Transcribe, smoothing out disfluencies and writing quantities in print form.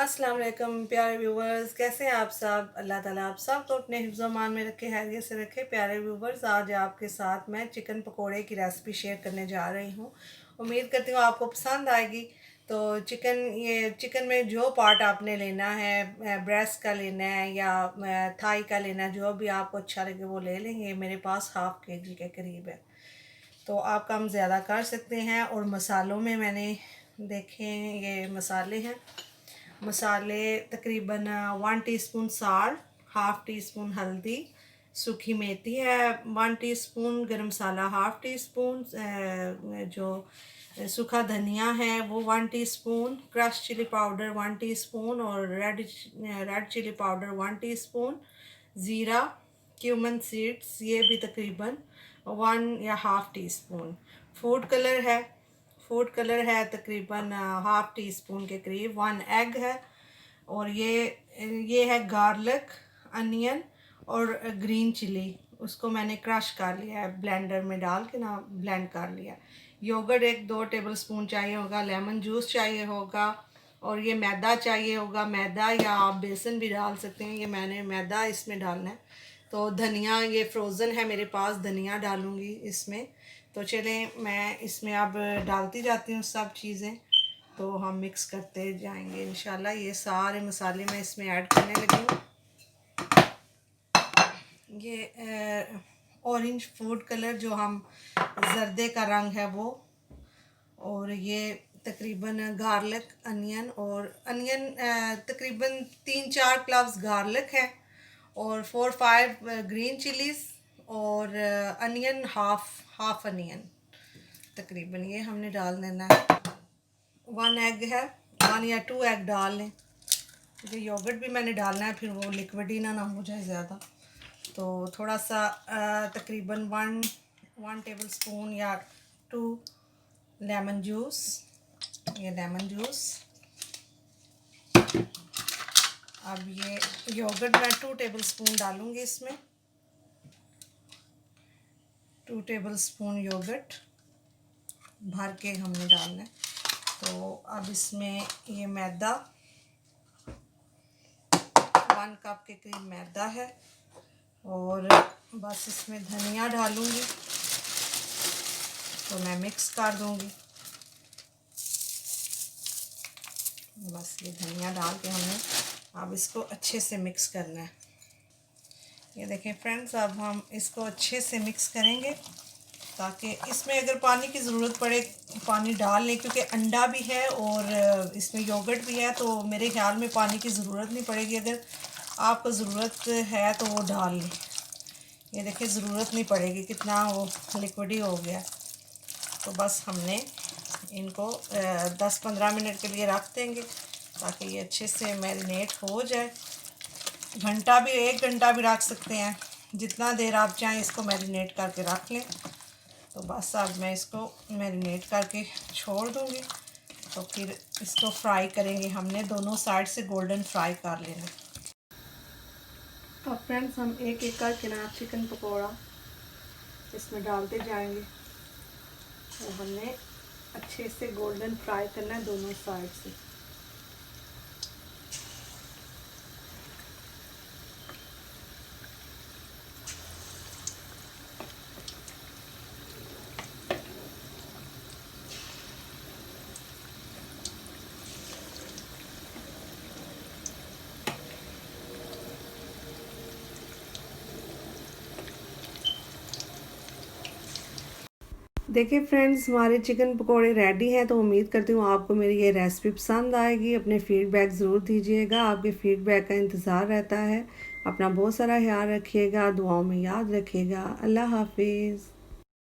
अस्सलाम वालेकुम प्यारे व्यूवर्स, कैसे हैं आप सब। अल्लाह ताला आप सब को अपने हिफ्ज़ मान में रखे, हैरियत से रखे। प्यारे व्यूवर्स, आज आपके साथ मैं चिकन पकोड़े की रेसिपी शेयर करने जा रही हूँ। उम्मीद करती हूँ आपको पसंद आएगी। तो चिकन में जो पार्ट आपने लेना है, ब्रेस्ट का लेना है या थाई का लेना है, जो भी आपको अच्छा लगे वो ले लेंगे। मेरे पास हाफ़ kg के करीब है, तो आप कम ज़्यादा कर सकते हैं। और मसालों में मैंने देखें ये मसाले हैं। मसाले तकरीबन 1 teaspoon salt, half tea spoon हल्दी, सूखी मेथी है 1 टीस्पून, गरम मसाला हाफ़ टी स्पून, जो सूखा धनिया है वो 1 teaspoon, crush chilli powder 1 teaspoon और रेड चिली पाउडर 1 टीस्पून, ज़ीरा, क्यूमन सीड्स ये भी तकरीबन 1 या half teaspoon. Food colour है तकरीबन हाफ़ टी स्पून के करीब। 1 एग है। और ये है गार्लिक, अनियन और ग्रीन चिली, उसको मैंने क्रश कर लिया है, ब्लेंडर में डाल के ना ब्लेंड कर लिया। योगर्ट 1-2 टेबल स्पून चाहिए होगा, लेमन जूस चाहिए होगा और ये मैदा चाहिए होगा। मैदा या आप बेसन भी डाल सकते हैं, ये मैंने मैदा इसमें डालना है। तो धनिया ये फ्रोज़न है मेरे पास, धनिया डालूँगी इसमें। तो चलें मैं इसमें अब डालती जाती हूँ सब चीज़ें, तो हम मिक्स करते जाएंगे इंशाल्लाह। ये सारे मसाले मैं इसमें ऐड करने लगी हूँ। ये ऑरेंज फूड कलर जो हम जर्दे का रंग है वो, और ये तकरीबन गार्लिक, अनियन तकरीबन 3-4 क्लव्स गार्लिक है और 4-5 ग्रीन चिलीज़ और अनियन हाफ अनियन तकरीबन ये हमने डाल देना है। 1 एग है, 1 या 2 एग डाल लें। ये योगर्ट भी मैंने डालना है, फिर वो लिक्विड ही ना हो जाए ज़्यादा। तो थोड़ा सा तकरीबन 1 टेबल स्पून या 2 लेमन जूस, ये लेमन जूस। अब ये योगर्ट मैं 2 टेबल स्पून डालूँगी इसमें, 2 टेबल स्पून योगर्ट भर के हमने डालना है। तो अब इसमें ये मैदा 1 कप के करीब मैदा है और बस इसमें धनिया डालूँगी, तो मैं मिक्स कर दूँगी। बस ये धनिया डाल के हमने अब इसको अच्छे से मिक्स करना है। ये देखें फ्रेंड्स, अब हम इसको अच्छे से मिक्स करेंगे ताकि इसमें अगर पानी की ज़रूरत पड़े पानी डाल लें, क्योंकि अंडा भी है और इसमें योगर्ट भी है, तो मेरे ख्याल में पानी की ज़रूरत नहीं पड़ेगी। अगर आपको ज़रूरत है तो वो डाल लें। ये देखिए ज़रूरत नहीं पड़ेगी, कितना वो लिक्विड ही हो गया। तो बस हमने इनको 10-15 मिनट के लिए रख देंगे ताकि ये अच्छे से मैरिनेट हो जाए। 1 घंटा भी रख सकते हैं, जितना देर आप चाहें इसको मैरिनेट करके रख लें। तो बस अब मैं इसको मैरिनेट करके छोड़ दूँगी। तो फिर इसको फ्राई करेंगे, हमने दोनों साइड से गोल्डन फ्राई कर लेना। तो फ्रेंड्स, हम एक एक करके ना चिकन पकौड़ा इसमें डालते जाएंगे। तो हमने अच्छे से गोल्डन फ्राई करना है दोनों साइड से। देखिए फ्रेंड्स, हमारे चिकन पकोड़े रेडी हैं। तो उम्मीद करती हूँ आपको मेरी ये रेसिपी पसंद आएगी। अपने फ़ीडबैक ज़रूर दीजिएगा, आपके फ़ीडबैक का इंतज़ार रहता है। अपना बहुत सारा ख्याल रखिएगा, दुआओं में याद रखिएगा। अल्लाह हाफिज़।